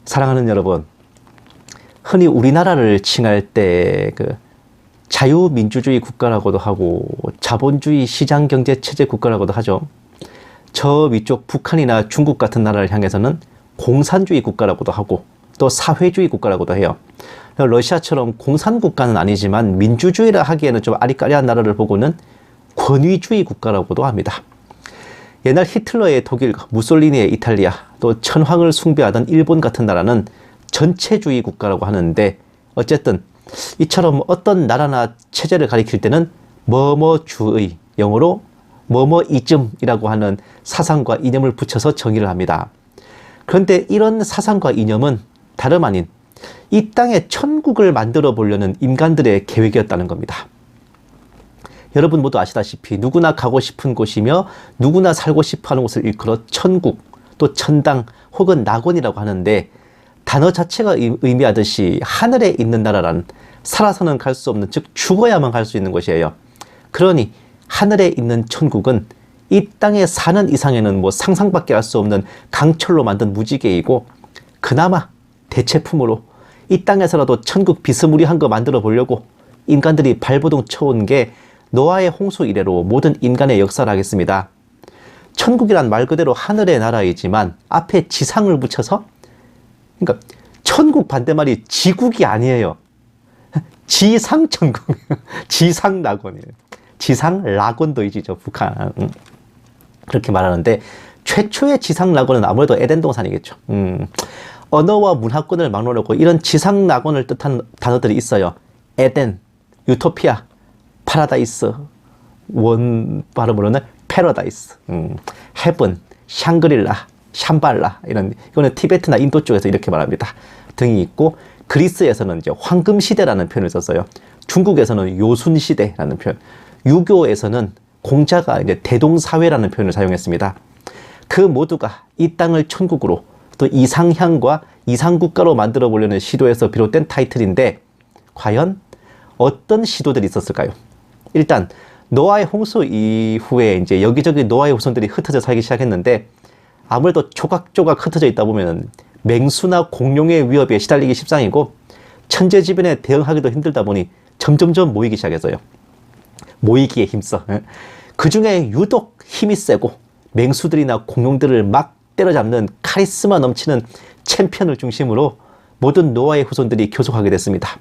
사랑하는 여러분, 흔히 우리나라를 칭할 때 자유민주주의 국가라고도 하고 자본주의 시장경제체제 국가라고도 하죠. 저 위쪽 북한이나 중국 같은 나라를 향해서는 공산주의 국가라고도 하고 또 사회주의 국가라고도 해요. 러시아처럼 공산국가는 아니지만 민주주의라 하기에는 좀 아리까리한 나라를 보고는 권위주의 국가라고도 합니다. 옛날 히틀러의 독일, 무솔리니의 이탈리아, 또 천황을 숭배하던 일본 같은 나라는 전체주의 국가라고 하는데, 어쨌든 이처럼 어떤 나라나 체제를 가리킬 때는 뭐뭐주의, 영어로 뭐뭐이즘이라고 하는 사상과 이념을 붙여서 정의를 합니다. 그런데 이런 사상과 이념은 다름 아닌 이 땅에 천국을 만들어 보려는 인간들의 계획이었다는 겁니다. 여러분 모두 아시다시피 누구나 가고 싶은 곳이며 누구나 살고 싶어하는 곳을 일컬어 천국, 또 천당 혹은 낙원이라고 하는데, 단어 자체가 의미하듯이 하늘에 있는 나라란 살아서는 갈 수 없는, 즉 죽어야만 갈 수 있는 곳이에요. 그러니 하늘에 있는 천국은 이 땅에 사는 이상에는 상상밖에 할 수 없는 강철로 만든 무지개이고, 그나마 대체품으로 이 땅에서라도 천국 비스무리한 거 만들어 보려고 인간들이 발버둥 쳐온 게 노아의 홍수 이래로 모든 인간의 역사를 하겠습니다. 천국이란 말 그대로 하늘의 나라이지만 앞에 지상을 붙여서, 그러니까 천국 반대말이 지국이 아니에요. 지상천국, 지상낙원이에요. 지상낙원도이지죠, 북한. 그렇게 말하는데, 최초의 지상낙원은 아무래도 에덴 동산이겠죠. 언어와 문화권을 막론하고 이런 지상낙원을 뜻하는 단어들이 있어요. 에덴, 유토피아, 파라다이스, 원 발음으로는 패러다이스, 헤븐, 샹그릴라, 샴발라, 이거는 티베트나 인도 쪽에서 이렇게 말합니다. 등이 있고, 그리스에서는 이제 황금시대라는 표현을 썼어요. 중국에서는 요순시대라는 표현, 유교에서는 공자가 이제 대동사회라는 표현을 사용했습니다. 그 모두가 이 땅을 천국으로, 또 이상향과 이상국가로 만들어 보려는 시도에서 비롯된 타이틀인데, 과연 어떤 시도들이 있었을까요? 일단 노아의 홍수 이후에 이제 여기저기 노아의 후손들이 흩어져 살기 시작했는데, 아무래도 조각조각 흩어져 있다 보면 맹수나 공룡의 위협에 시달리기 십상이고 천재지변에 대응하기도 힘들다 보니 점점점 모이기 시작했어요. 모이기에 힘써. 그 중에 유독 힘이 세고 맹수들이나 공룡들을 막 때려잡는 카리스마 넘치는 챔피언을 중심으로 모든 노아의 후손들이 교속하게 됐습니다.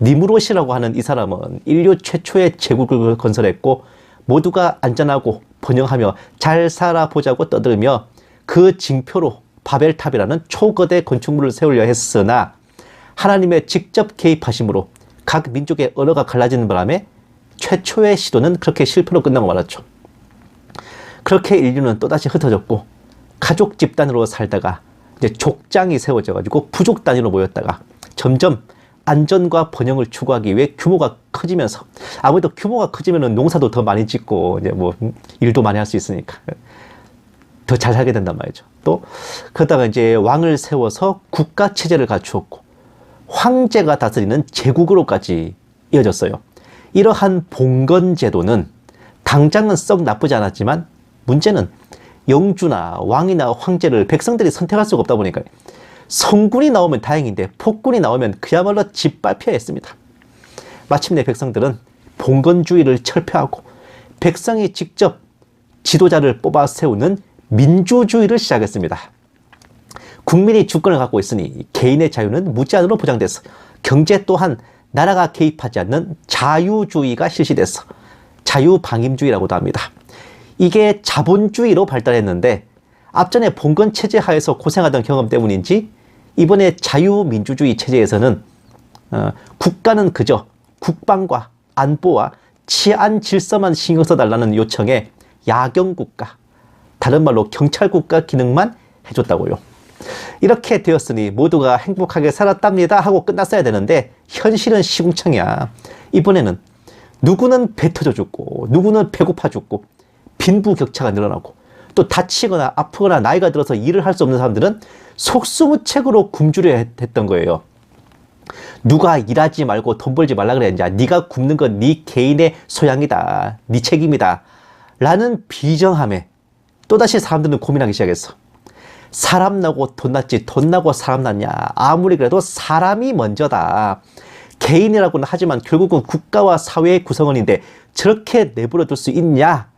니무롯이라고 하는 이 사람은 인류 최초의 제국을 건설했고, 모두가 안전하고 번영하며 잘 살아보자고 떠들며 그 징표로 바벨탑이라는 초거대 건축물을 세우려 했으나, 하나님의 직접 개입하심으로 각 민족의 언어가 갈라지는 바람에 최초의 시도는 그렇게 실패로 끝나고 말았죠. 그렇게 인류는 또다시 흩어졌고, 가족 집단으로 살다가 이제 족장이 세워져 가지고 부족 단위로 모였다가 점점 안전과 번영을 추구하기 위해 규모가 커지면서, 아무래도 규모가 커지면 농사도 더 많이 짓고 이제 일도 많이 할 수 있으니까 더 잘 살게 된단 말이죠. 또 그러다가 이제 왕을 세워서 국가 체제를 갖추었고, 황제가 다스리는 제국으로까지 이어졌어요. 이러한 봉건 제도는 당장은 썩 나쁘지 않았지만, 문제는 영주나 왕이나 황제를 백성들이 선택할 수가 없다 보니까 성군이 나오면 다행인데 폭군이 나오면 그야말로 짓밟혀야 했습니다. 마침내 백성들은 봉건주의를 철폐하고 백성이 직접 지도자를 뽑아 세우는 민주주의를 시작했습니다. 국민이 주권을 갖고 있으니 개인의 자유는 무제한으로 보장됐어. 경제 또한 나라가 개입하지 않는 자유주의가 실시됐어. 자유방임주의라고도 합니다. 이게 자본주의로 발달했는데, 앞전에 봉건 체제 하에서 고생하던 경험 때문인지 이번에 자유민주주의 체제에서는 국가는 그저 국방과 안보와 치안 질서만 신경 써달라는 요청에 야경국가, 다른 말로 경찰국가 기능만 해줬다고요. 이렇게 되었으니 모두가 행복하게 살았답니다 하고 끝났어야 되는데, 현실은 시궁창이야. 이번에는 누구는 배 터져 죽고 누구는 배고파 죽고 빈부격차가 늘어나고, 또 다치거나 아프거나 나이가 들어서 일을 할 수 없는 사람들은 속수무책으로 굶주려 했던 거예요. 누가 일하지 말고 돈 벌지 말라 그랬냐, 네가 굶는 건 네 개인의 소양이다, 네 책임이다 라는 비정함에 또다시 사람들은 고민하기 시작했어. 사람 나고 돈 났지 돈 나고 사람 났냐. 아무리 그래도 사람이 먼저다. 개인이라고는 하지만 결국은 국가와 사회의 구성원인데 저렇게 내버려 둘 수 있냐?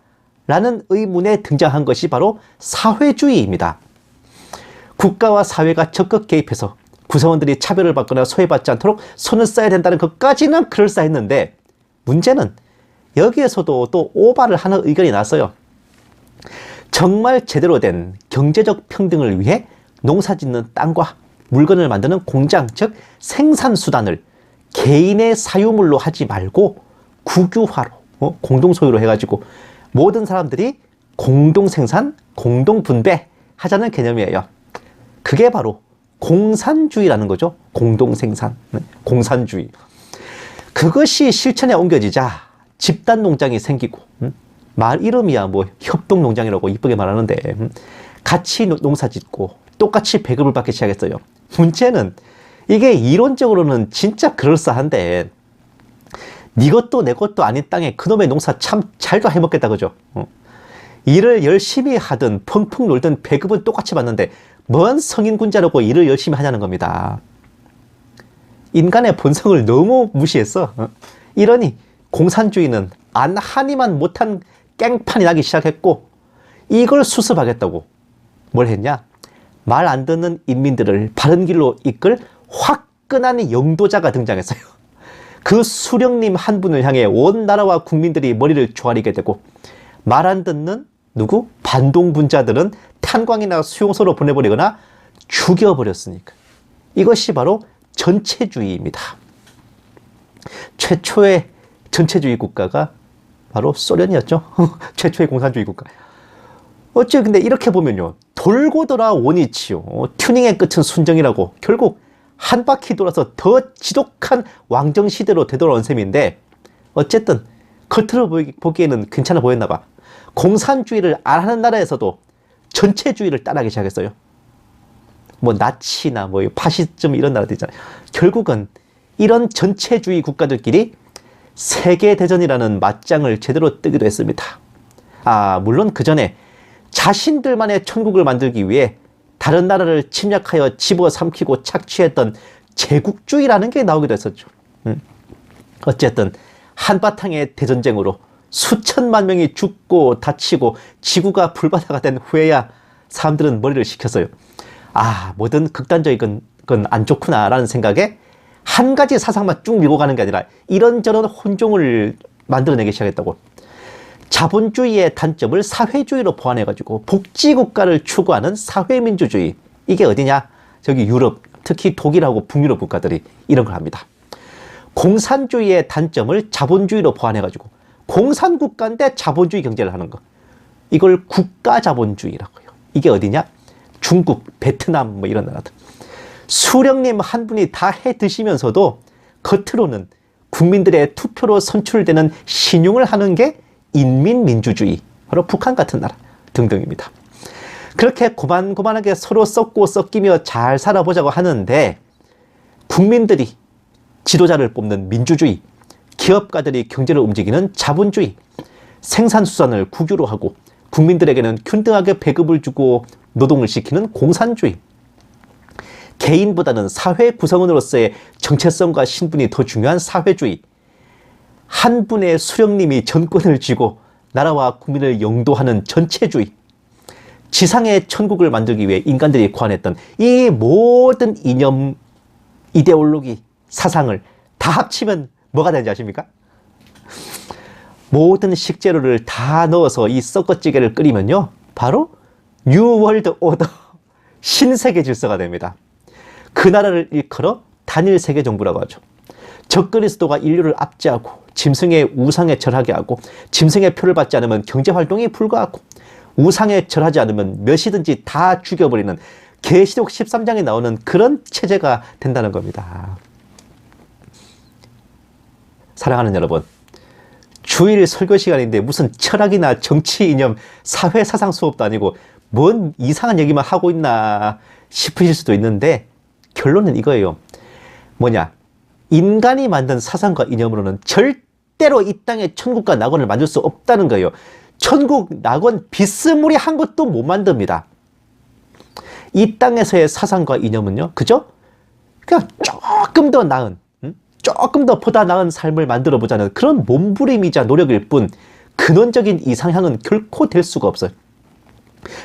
라는 의문에 등장한 것이 바로 사회주의입니다. 국가와 사회가 적극 개입해서 구성원들이 차별을 받거나 소외받지 않도록 손을 써야 된다는 것까지는 그럴싸했는데 문제는 여기에서도 또 오바를 하는 의견이 나왔어요. 정말 제대로 된 경제적 평등을 위해 농사짓는 땅과 물건을 만드는 공장, 즉 생산수단을 개인의 사유물로 하지 말고 국유화로, 공동소유로 해가지고 모든 사람들이 공동생산, 공동분배 하자는 개념이에요. 그게 바로 공산주의라는 거죠. 공동생산, 공산주의. 그것이 실천에 옮겨지자 집단농장이 생기고, 말 이름이야 뭐 협동농장이라고 이쁘게 말하는데 같이 농사 짓고 똑같이 배급을 받기 시작했어요. 문제는 이게 이론적으로는 진짜 그럴싸한데 네 것도 내 것도 아닌 땅에 그놈의 농사 참 잘도 해먹겠다 그죠? 일을 열심히 하든 펑펑 놀든 배급은 똑같이 받는데 뭔 성인군자라고 일을 열심히 하냐는 겁니다. 인간의 본성을 너무 무시했어. 이러니 공산주의는 안 하니만 못한 깽판이 나기 시작했고 이걸 수습하겠다고 뭘 했냐? 말 안 듣는 인민들을 바른 길로 이끌 화끈한 영도자가 등장했어요. 그 수령님 한 분을 향해 온 나라와 국민들이 머리를 조아리게 되고 말 안 듣는 누구? 반동분자들은 탄광이나 수용소로 보내버리거나 죽여버렸으니까. 이것이 바로 전체주의입니다. 최초의 전체주의 국가가 바로 소련이었죠. 최초의 공산주의 국가. 어째 근데 이렇게 보면요. 돌고 돌아 원이치요. 튜닝의 끝은 순정이라고 결국 한 바퀴 돌아서 더 지독한 왕정시대로 되돌아온 셈인데 어쨌든 겉으로 보기에는 괜찮아 보였나 봐. 공산주의를 안 하는 나라에서도 전체주의를 따라하기 시작했어요. 뭐 나치나 뭐 파시즘 이런 나라들 있잖아요. 결국은 이런 전체주의 국가들끼리 세계대전이라는 맞짱을 제대로 뜨기도 했습니다. 물론 그 전에 자신들만의 천국을 만들기 위해 다른 나라를 침략하여 집어삼키고 착취했던 제국주의라는 게 나오기도 했었죠. 어쨌든 한바탕의 대전쟁으로 수천만 명이 죽고 다치고 지구가 불바다가 된 후에야 사람들은 머리를 식혔어요. 뭐든 극단적인 건 안 좋구나라는 생각에 한 가지 사상만 쭉 밀고 가는 게 아니라 이런저런 혼종을 만들어내기 시작했다고. 자본주의의 단점을 사회주의로 보완해가지고 복지국가를 추구하는 사회민주주의. 이게 어디냐? 저기 유럽, 특히 독일하고 북유럽 국가들이 이런 걸 합니다. 공산주의의 단점을 자본주의로 보완해가지고 공산국가인데 자본주의 경제를 하는 거. 이걸 국가자본주의라고 해요. 이게 어디냐? 중국, 베트남 뭐 이런 나라들. 수령님 한 분이 다 해 드시면서도 겉으로는 국민들의 투표로 선출되는 신용을 하는 게 인민민주주의, 바로 북한 같은 나라 등등입니다. 그렇게 고만고만하게 서로 썩고 썩기며 잘 살아보자고 하는데 국민들이 지도자를 뽑는 민주주의, 기업가들이 경제를 움직이는 자본주의, 생산수단을 국유로 하고 국민들에게는 균등하게 배급을 주고 노동을 시키는 공산주의, 개인보다는 사회 구성원으로서의 정체성과 신분이 더 중요한 사회주의, 한 분의 수령님이 전권을 쥐고 나라와 국민을 영도하는 전체주의, 지상의 천국을 만들기 위해 인간들이 고안했던 이 모든 이념, 이데올로기, 사상을 다 합치면 뭐가 되는지 아십니까? 모든 식재료를 다 넣어서 이 썩어찌개를 끓이면요, 바로 뉴 월드 오더, 신세계 질서가 됩니다. 그 나라를 일컬어 단일 세계 정부라고 하죠. 적그리스도가 인류를 압제하고 짐승의 우상에 절하게 하고 짐승의 표를 받지 않으면 경제활동이 불가하고 우상에 절하지 않으면 몇이든지 다 죽여버리는 계시록 13장에 나오는 그런 체제가 된다는 겁니다. 사랑하는 여러분, 주일 설교 시간인데 무슨 철학이나 정치 이념, 사회 사상 수업도 아니고 뭔 이상한 얘기만 하고 있나 싶으실 수도 있는데 결론은 이거예요. 뭐냐? 인간이 만든 사상과 이념으로는 절대로 이 땅에 천국과 낙원을 만들 수 없다는 거예요. 천국, 낙원 비스무리한 것도 못 만듭니다. 이 땅에서의 사상과 이념은요, 그죠? 그냥 조금 더 나은, 조금 더 보다 나은 삶을 만들어 보자는 그런 몸부림이자 노력일 뿐 근원적인 이상향은 결코 될 수가 없어요.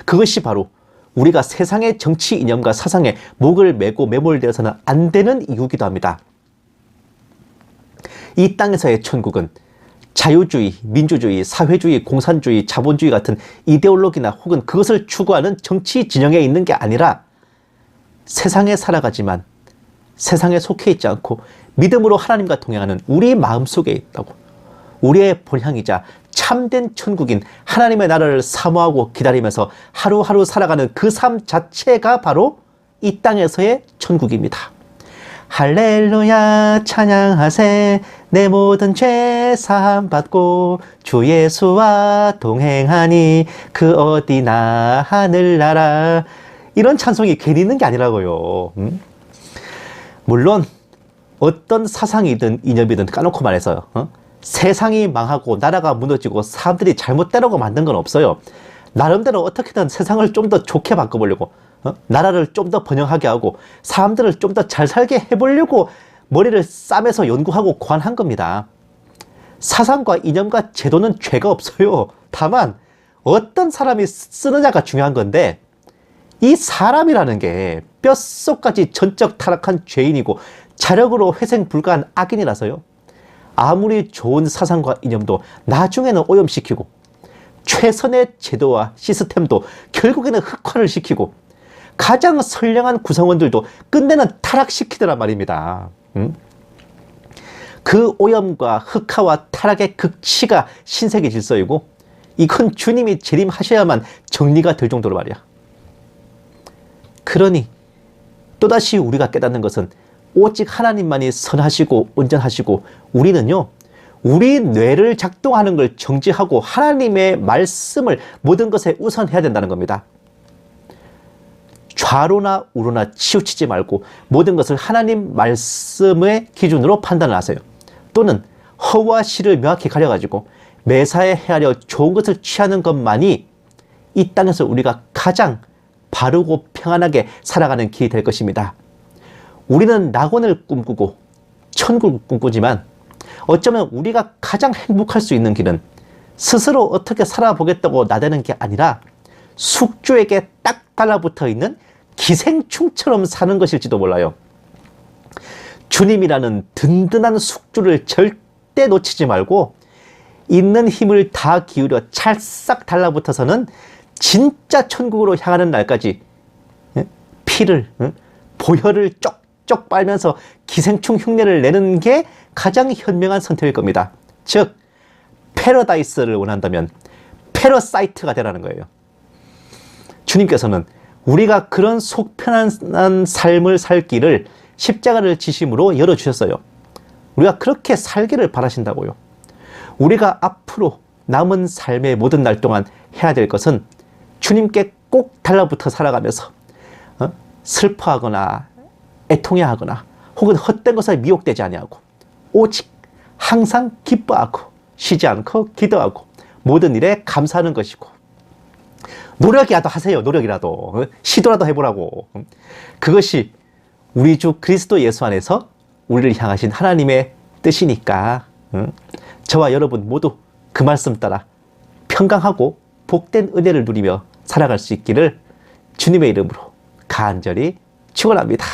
그것이 바로 우리가 세상의 정치 이념과 사상에 목을 메고 매몰되어서는 안 되는 이유기도 합니다. 이 땅에서의 천국은 자유주의, 민주주의, 사회주의, 공산주의, 자본주의 같은 이데올로기나 혹은 그것을 추구하는 정치 진영에 있는 게 아니라 세상에 살아가지만 세상에 속해 있지 않고 믿음으로 하나님과 동행하는 우리 마음속에 있다고. 우리의 본향이자 참된 천국인 하나님의 나라를 사모하고 기다리면서 하루하루 살아가는 그 삶 자체가 바로 이 땅에서의 천국입니다. 할렐루야 찬양하세 내 모든 죄 사함 받고 주 예수와 동행하니 그 어디나 하늘나라. 이런 찬송이 괜히 있는 게 아니라고요. 물론 어떤 사상이든 이념이든 까놓고 말해서요, 세상이 망하고 나라가 무너지고 사람들이 잘못되라고 만든 건 없어요. 나름대로 어떻게든 세상을 좀 더 좋게 바꿔보려고, 나라를 좀 더 번영하게 하고 사람들을 좀 더 잘 살게 해보려고 머리를 싸매서 연구하고 고안한 겁니다. 사상과 이념과 제도는 죄가 없어요. 다만 어떤 사람이 쓰느냐가 중요한 건데, 이 사람이라는 게 뼛속까지 전적 타락한 죄인이고 자력으로 회생 불가한 악인이라서요, 아무리 좋은 사상과 이념도 나중에는 오염시키고 최선의 제도와 시스템도 결국에는 흑화를 시키고 가장 선량한 구성원들도 끝내는 타락시키더란 말입니다. 그 오염과 흑화와 타락의 극치가 신세계 질서이고 이건 주님이 재림하셔야만 정리가 될 정도로 말이야. 그러니 또다시 우리가 깨닫는 것은 오직 하나님만이 선하시고 온전하시고 우리는요, 우리 뇌를 작동하는 걸 정지하고 하나님의 말씀을 모든 것에 우선해야 된다는 겁니다. 좌로나 우로나 치우치지 말고 모든 것을 하나님 말씀의 기준으로 판단을 하세요. 또는 허와 실을 명확히 가려가지고 매사에 헤아려 좋은 것을 취하는 것만이 이 땅에서 우리가 가장 바르고 평안하게 살아가는 길이 될 것입니다. 우리는 낙원을 꿈꾸고 천국을 꿈꾸지만 어쩌면 우리가 가장 행복할 수 있는 길은 스스로 어떻게 살아보겠다고 나대는 게 아니라 숙주에게 딱 달라붙어 있는 기생충처럼 사는 것일지도 몰라요. 주님이라는 든든한 숙주를 절대 놓치지 말고 있는 힘을 다 기울여 찰싹 달라붙어서는 진짜 천국으로 향하는 날까지 피를, 보혈을 쪽쪽 빨면서 기생충 흉내를 내는 게 가장 현명한 선택일 겁니다. 즉 패러다이스를 원한다면 패러사이트가 되라는 거예요. 주님께서는 우리가 그런 속 편안한 삶을 살 길을 십자가를 지심으로 열어주셨어요. 우리가 그렇게 살기를 바라신다고요. 우리가 앞으로 남은 삶의 모든 날 동안 해야 될 것은 주님께 꼭 달라붙어 살아가면서 슬퍼하거나 애통해하거나 혹은 헛된 것에 미혹되지 아니하고 오직 항상 기뻐하고 쉬지 않고 기도하고 모든 일에 감사하는 것이고, 노력이라도 하세요. 노력이라도 시도라도 해보라고. 그것이 우리 주 그리스도 예수 안에서 우리를 향하신 하나님의 뜻이니까 저와 여러분 모두 그 말씀 따라 평강하고 복된 은혜를 누리며 살아갈 수 있기를 주님의 이름으로 간절히 축원합니다.